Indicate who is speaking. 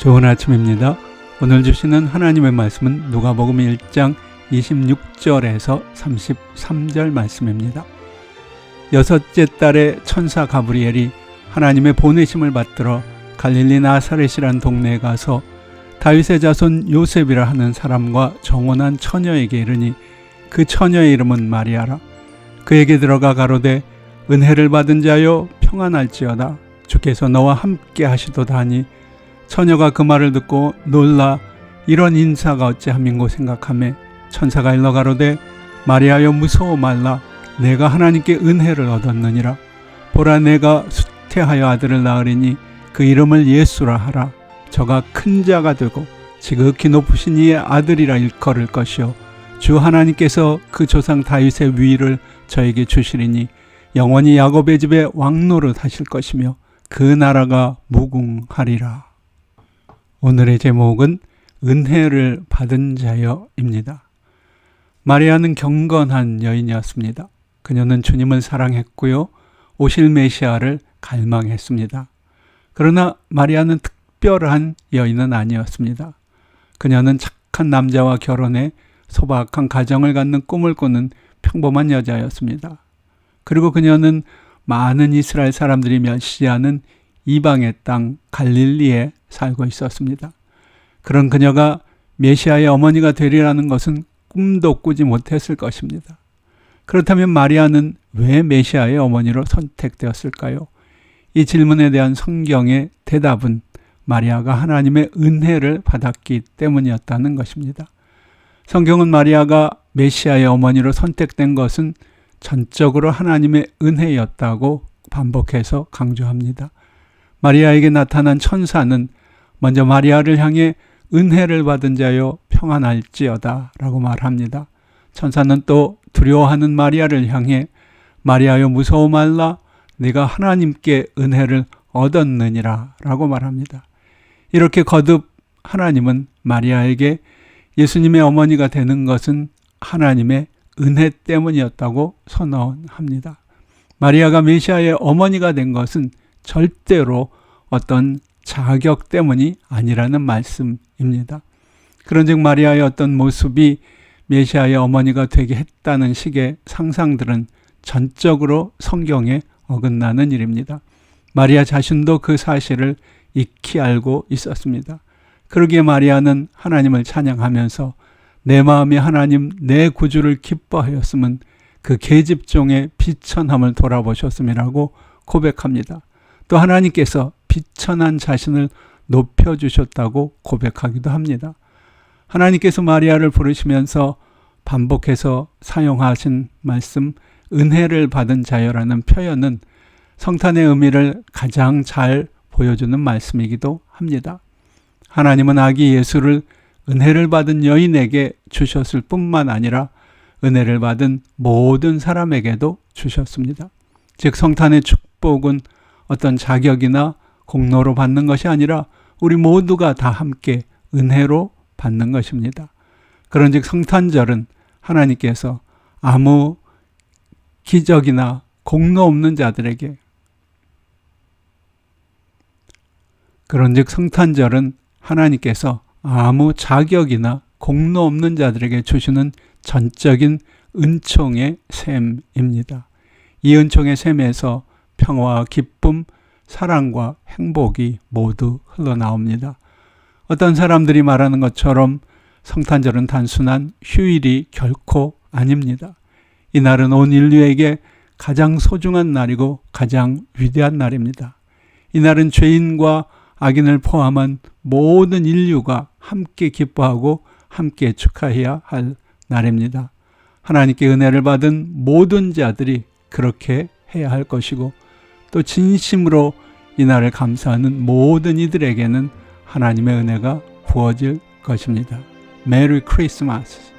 Speaker 1: 좋은 아침입니다. 오늘 주시는 하나님의 말씀은 누가복음 1장 26절에서 33절 말씀입니다. 여섯째 달에 천사 가브리엘이 하나님의 보내심을 받들어 갈릴리 나사렛이란 동네에 가서 다윗의 자손 요셉이라 하는 사람과 정혼한 처녀에게 이르니 그 처녀의 이름은 마리아라. 그에게 들어가 가로되 은혜를 받은 자여 평안할지어다. 주께서 너와 함께 하시도다 하니 처녀가 그 말을 듣고 놀라 이런 인사가 어찌함인고 생각하매 천사가 일러 가로되 마리아여 무서워 말라. 내가 하나님께 은혜를 얻었느니라. 보라 내가 수태하여 아들을 낳으리니 그 이름을 예수라 하라. 저가 큰 자가 되고 지극히 높으신 이의 아들이라 일컬을 것이요 주 하나님께서 그 조상 다윗의 위를 저에게 주시리니 영원히 야곱의 집에 왕노릇 하실 것이며 그 나라가 무궁하리라. 오늘의 제목은 은혜를 받은 자여입니다. 마리아는 경건한 여인이었습니다. 그녀는 주님을 사랑했고요. 오실 메시아를 갈망했습니다. 그러나 마리아는 특별한 여인은 아니었습니다. 그녀는 착한 남자와 결혼해 소박한 가정을 갖는 꿈을 꾸는 평범한 여자였습니다. 그리고 그녀는 많은 이스라엘 사람들이 멸시하는 이방의 땅 갈릴리에 살고 있었습니다. 그런 그녀가 메시아의 어머니가 되리라는 것은 꿈도 꾸지 못했을 것입니다. 그렇다면 마리아는 왜 메시아의 어머니로 선택되었을까요? 이 질문에 대한 성경의 대답은 마리아가 하나님의 은혜를 받았기 때문이었다는 것입니다. 성경은 마리아가 메시아의 어머니로 선택된 것은 전적으로 하나님의 은혜였다고 반복해서 강조합니다. 마리아에게 나타난 천사는 먼저 마리아를 향해 은혜를 받은 자여 평안할지어다 라고 말합니다. 천사는 또 두려워하는 마리아를 향해 마리아여 무서워 말라. 네가 하나님께 은혜를 얻었느니라 라고 말합니다. 이렇게 거듭 하나님은 마리아에게 예수님의 어머니가 되는 것은 하나님의 은혜 때문이었다고 선언합니다. 마리아가 메시아의 어머니가 된 것은 절대로 어떤 자격 때문이 아니라는 말씀입니다. 그런즉 마리아의 어떤 모습이 메시아의 어머니가 되게 했다는 식의 상상들은 전적으로 성경에 어긋나는 일입니다. 마리아 자신도 그 사실을 익히 알고 있었습니다. 그러기에 마리아는 하나님을 찬양하면서 내 마음이 하나님 내 구주를 기뻐하였음은 그 계집종의 비천함을 돌아보셨음이라고 고백합니다. 또 하나님께서 비천한 자신을 높여주셨다고 고백하기도 합니다. 하나님께서 마리아를 부르시면서 반복해서 사용하신 말씀 은혜를 받은 자여라는 표현은 성탄의 의미를 가장 잘 보여주는 말씀이기도 합니다. 하나님은 아기 예수를 은혜를 받은 여인에게 주셨을 뿐만 아니라 은혜를 받은 모든 사람에게도 주셨습니다. 즉 성탄의 축복은 어떤 자격이나 공로로 받는 것이 아니라 우리 모두가 다 함께 은혜로 받는 것입니다. 그런즉 성탄절은 하나님께서 아무 기적이나 공로 없는 자들에게 그런즉 성탄절은 하나님께서 아무 자격이나 공로 없는 자들에게 주시는 전적인 은총의 셈입니다. 이 은총의 셈에서 평화와 기쁨, 사랑과 행복이 모두 흘러나옵니다. 어떤 사람들이 말하는 것처럼 성탄절은 단순한 휴일이 결코 아닙니다. 이 날은 온 인류에게 가장 소중한 날이고 가장 위대한 날입니다. 이 날은 죄인과 악인을 포함한 모든 인류가 함께 기뻐하고 함께 축하해야 할 날입니다. 하나님께 은혜를 받은 모든 자들이 그렇게 해야 할 것이고 또 진심으로 이 날을 감사하는 모든 이들에게는 하나님의 은혜가 부어질 것입니다. 메리 크리스마스.